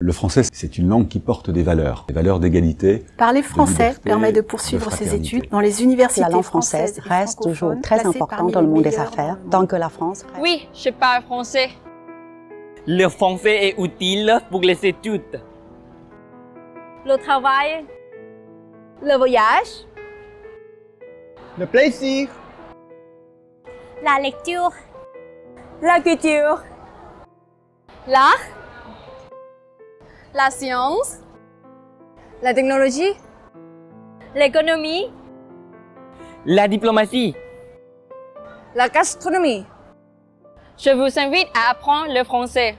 Le français, c'est une langue qui porte des valeurs d'égalité. Parler français liberté, permet de poursuivre de ses fraternité. études dans les universités La langue française reste toujours très importante dans le monde des affaires, tant que la France reste... Oui, je parle français. Le français est utile pour les études. Le travail. Le voyage. Le plaisir. La lecture. La culture. L'art. La science. La technologie. L'économie. La diplomatie. La gastronomie. Je vous invite à apprendre le français.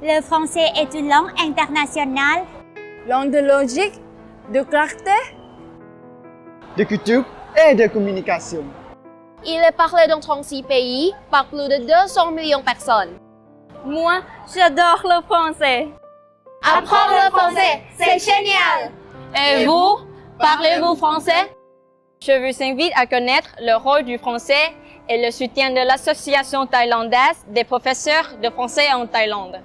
Le français est une langue internationale. Langue de logique, de clarté. De culture et de communication. Il est parlé dans 36 pays par plus de 200 millions de personnes. Moi, j'adore le français. Apprendre le français, c'est génial! Et vous, parlez-vous français? Je vous invite à connaître le rôle du français et le soutien de l'Association thaïlandaise des professeurs de français en Thaïlande.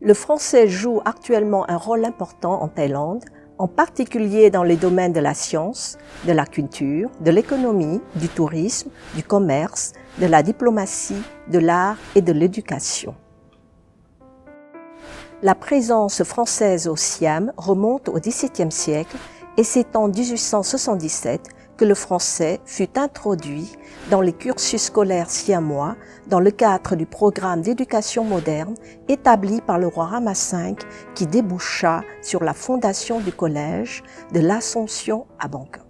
Le français joue actuellement un rôle important en Thaïlande, en particulier dans les domaines de la science, de la culture, de l'économie, du tourisme, du commerce, de la diplomatie, de l'art et de l'éducation. La présence française au Siam remonte au XVIIe siècle et c'est en 1877 que le français fut introduit dans les cursus scolaires siamois dans le cadre du programme d'éducation moderne établi par le roi Rama V qui déboucha sur la fondation du collège de l'Assomption à Bangkok.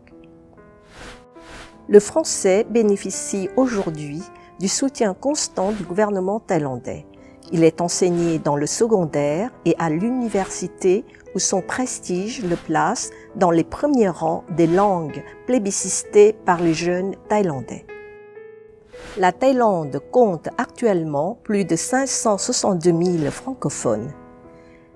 Le français bénéficie aujourd'hui du soutien constant du gouvernement thaïlandais. Il est enseigné dans le secondaire et à l'université où son prestige le place dans les premiers rangs des langues plébiscitées par les jeunes thaïlandais. La Thaïlande compte actuellement plus de 562 000 francophones.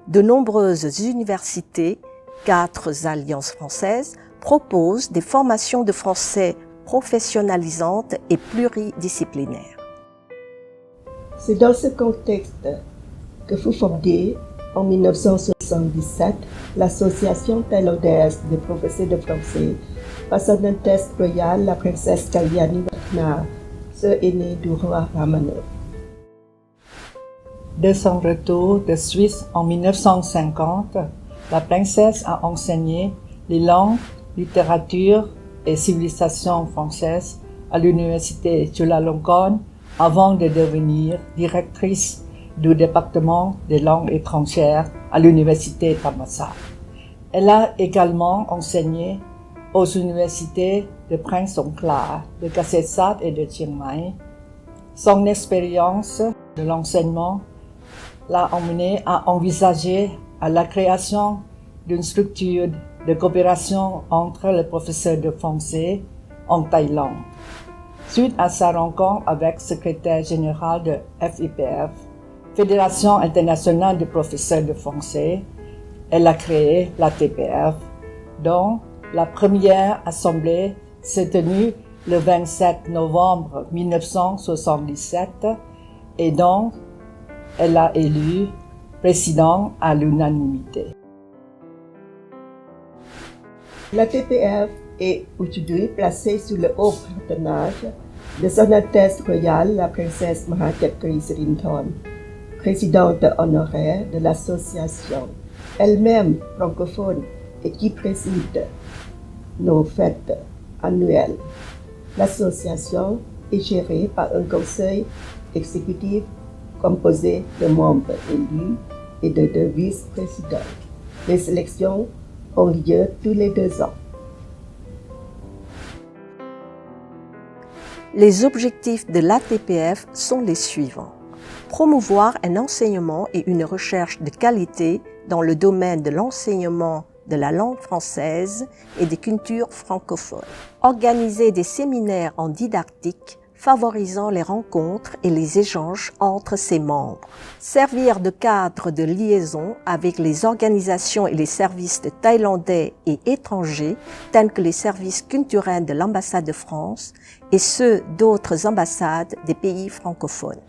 De nombreuses universités, 4 alliances françaises, proposent des formations de français professionnalisantes et pluridisciplinaires. C'est dans ce contexte que fut fondée en 1977 l'Association thaïlandaise des professeurs de français par Son Altesse royale la princesse Kalyani Ratna, sœur aînée du roi Rama IX. Dès son retour de Suisse en 1950, la princesse a enseigné les langues, littérature et civilisation françaises à l'université Chulalongkorn avant de devenir directrice du département des langues étrangères à l'université Thammasat. Elle a également enseigné aux universités de Prince Songkhla, de Kasetsat et de Chiang Mai. Son expérience de l'enseignement l'a emmenée à envisager la création d'une structure de coopération entre les professeurs de français en Thaïlande. Suite à sa rencontre avec le secrétaire général de FIPF, Fédération internationale des professeurs de français, elle a créé la TPF, dont la première assemblée s'est tenue le 27 novembre 1977 et dont elle a élu président à l'unanimité. La TPF est aujourd'hui placée sous le haut patronage de Son Altesse royale la princesse Mahachatkri Sirinthorn, présidente honoraire de l'association, elle-même francophone et qui préside nos fêtes annuelles. L'association est gérée par un conseil exécutif composé de membres élus et de 2 vice-présidents. Les élections ont lieu tous les 2 ans. Les objectifs de l'ATPF sont les suivants. Promouvoir un enseignement et une recherche de qualité dans le domaine de l'enseignement de la langue française et des cultures francophones. Organiser des séminaires en didactique favorisant les rencontres et les échanges entre ses membres. Servir de cadre de liaison avec les organisations et les services de thaïlandais et étrangers, tels que les services culturels de l'ambassade de France et ceux d'autres ambassades des pays francophones.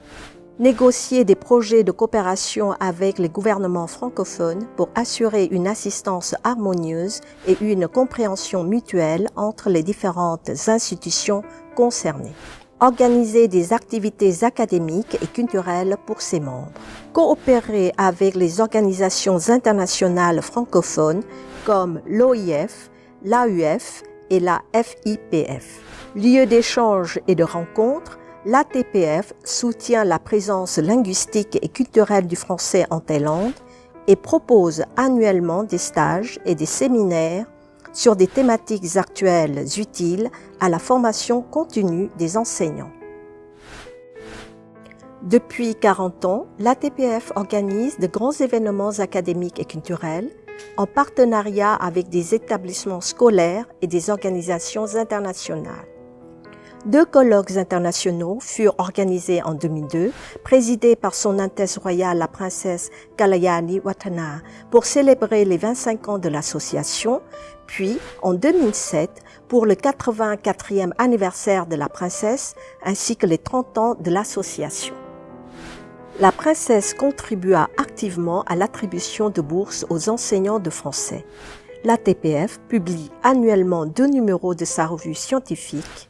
Négocier des projets de coopération avec les gouvernements francophones pour assurer une assistance harmonieuse et une compréhension mutuelle entre les différentes institutions concernées. Organiser des activités académiques et culturelles pour ses membres. Coopérer avec les organisations internationales francophones comme l'OIF, l'AUF et la FIPF. Lieu d'échange et de rencontres, l'ATPF soutient la présence linguistique et culturelle du français en Thaïlande et propose annuellement des stages et des séminaires sur des thématiques actuelles utiles à la formation continue des enseignants. Depuis 40 ans, l'ATPF organise de grands événements académiques et culturels en partenariat avec des établissements scolaires et des organisations internationales. 2 colloques internationaux furent organisés en 2002, présidés par Son Altesse Royale la Princesse Kalayani Watana pour célébrer les 25 ans de l'association, puis en 2007 pour le 84e anniversaire de la princesse ainsi que les 30 ans de l'association. La princesse contribua activement à l'attribution de bourses aux enseignants de français. L'ATPF publie annuellement 2 numéros de sa revue scientifique.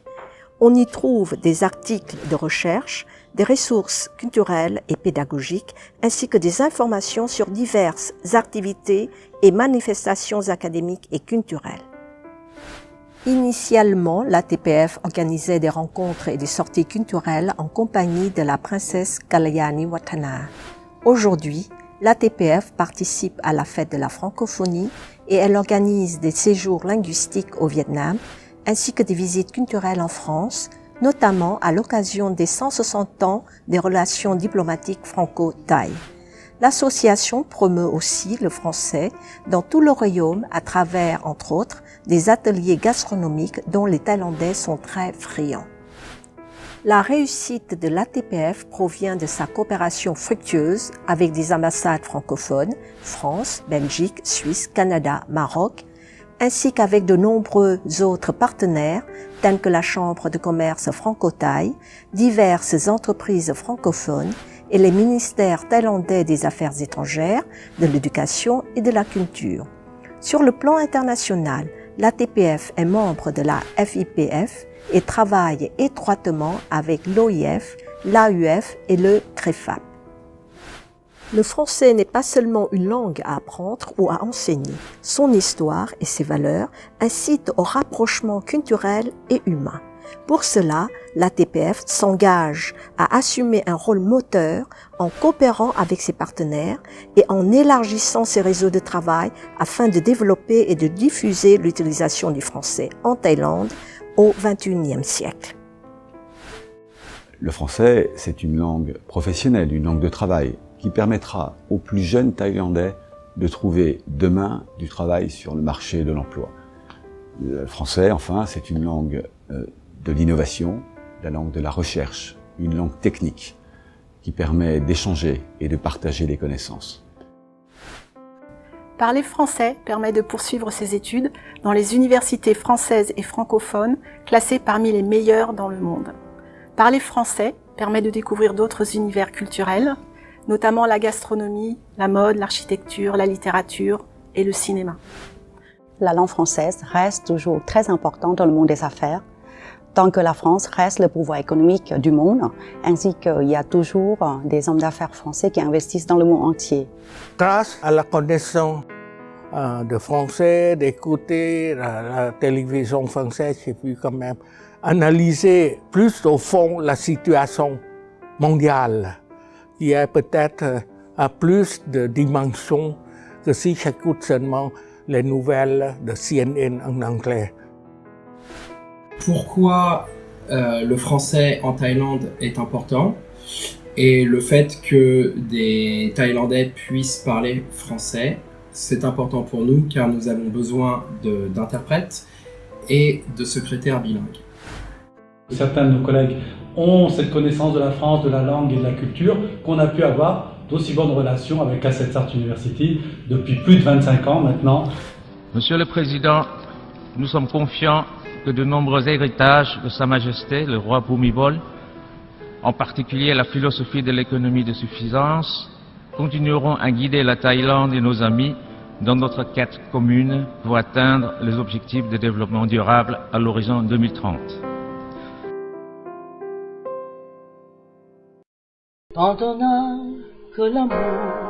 On y trouve des articles de recherche, des ressources culturelles et pédagogiques, ainsi que des informations sur diverses activités et manifestations académiques et culturelles. Initialement, l'ATPF organisait des rencontres et des sorties culturelles en compagnie de la princesse Kalayani Watana. Aujourd'hui, l'ATPF participe à la fête de la francophonie et elle organise des séjours linguistiques au Vietnam, ainsi que des visites culturelles en France, notamment à l'occasion des 160 ans des relations diplomatiques franco-thaï. L'association promeut aussi le français dans tout le royaume à travers, entre autres, des ateliers gastronomiques dont les Thaïlandais sont très friands. La réussite de l'ATPF provient de sa coopération fructueuse avec des ambassades francophones, France, Belgique, Suisse, Canada, Maroc, ainsi qu'avec de nombreux autres partenaires tels que la Chambre de commerce franco-thaï, diverses entreprises francophones et les ministères thaïlandais des Affaires étrangères, de l'éducation et de la culture. Sur le plan international, l'ATPF est membre de la FIPF et travaille étroitement avec l'OIF, l'AUF et le CREFAP. Le français n'est pas seulement une langue à apprendre ou à enseigner. Son histoire et ses valeurs incitent au rapprochement culturel et humain. Pour cela, l'ATPF s'engage à assumer un rôle moteur en coopérant avec ses partenaires et en élargissant ses réseaux de travail afin de développer et de diffuser l'utilisation du français en Thaïlande au XXIe siècle. Le français, c'est une langue professionnelle, une langue de travail, qui permettra aux plus jeunes Thaïlandais de trouver demain du travail sur le marché de l'emploi. Le français, enfin, c'est une langue de l'innovation, la langue de la recherche, une langue technique qui permet d'échanger et de partager les connaissances. Parler français permet de poursuivre ses études dans les universités françaises et francophones classées parmi les meilleures dans le monde. Parler français permet de découvrir d'autres univers culturels, notamment la gastronomie, la mode, l'architecture, la littérature et le cinéma. La langue française reste toujours très importante dans le monde des affaires, tant que la France reste le pouvoir économique du monde, ainsi qu'il y a toujours des hommes d'affaires français qui investissent dans le monde entier. Grâce à la connaissance de français, d'écouter la télévision française, j'ai pu quand même analyser plus au fond la situation mondiale, qui est peut-être à plus de dimensions que si j'écoute seulement les nouvelles de CNN en anglais. Pourquoi le français en Thaïlande est important et le fait que des Thaïlandais puissent parler français, c'est important pour nous car nous avons besoin d'interprètes et de secrétaires bilingues. Certains de nos collègues ont cette connaissance de la France, de la langue et de la culture qu'on a pu avoir d'aussi bonnes relations avec Cassette Art University depuis plus de 25 ans maintenant. Monsieur le Président, nous sommes confiants que de nombreux héritages de Sa Majesté, le roi Bhumibol, en particulier la philosophie de l'économie de suffisance, continueront à guider la Thaïlande et nos amis dans notre quête commune pour atteindre les objectifs de développement durable à l'horizon 2030. Tant on n'a que l'amour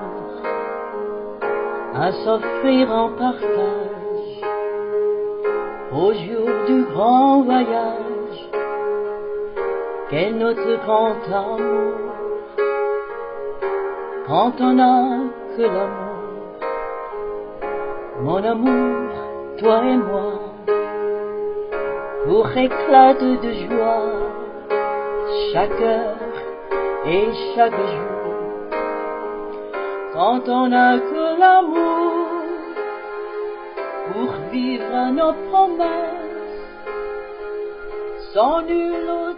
à s'offrir en partage au jour du grand voyage qu'est notre grand amour. Quand on n'a que l'amour, mon amour, toi et moi, pour éclat de joie, chaque heure et chaque jour. Quand on n'a que l'amour, pour vivre nos promesses, sans nul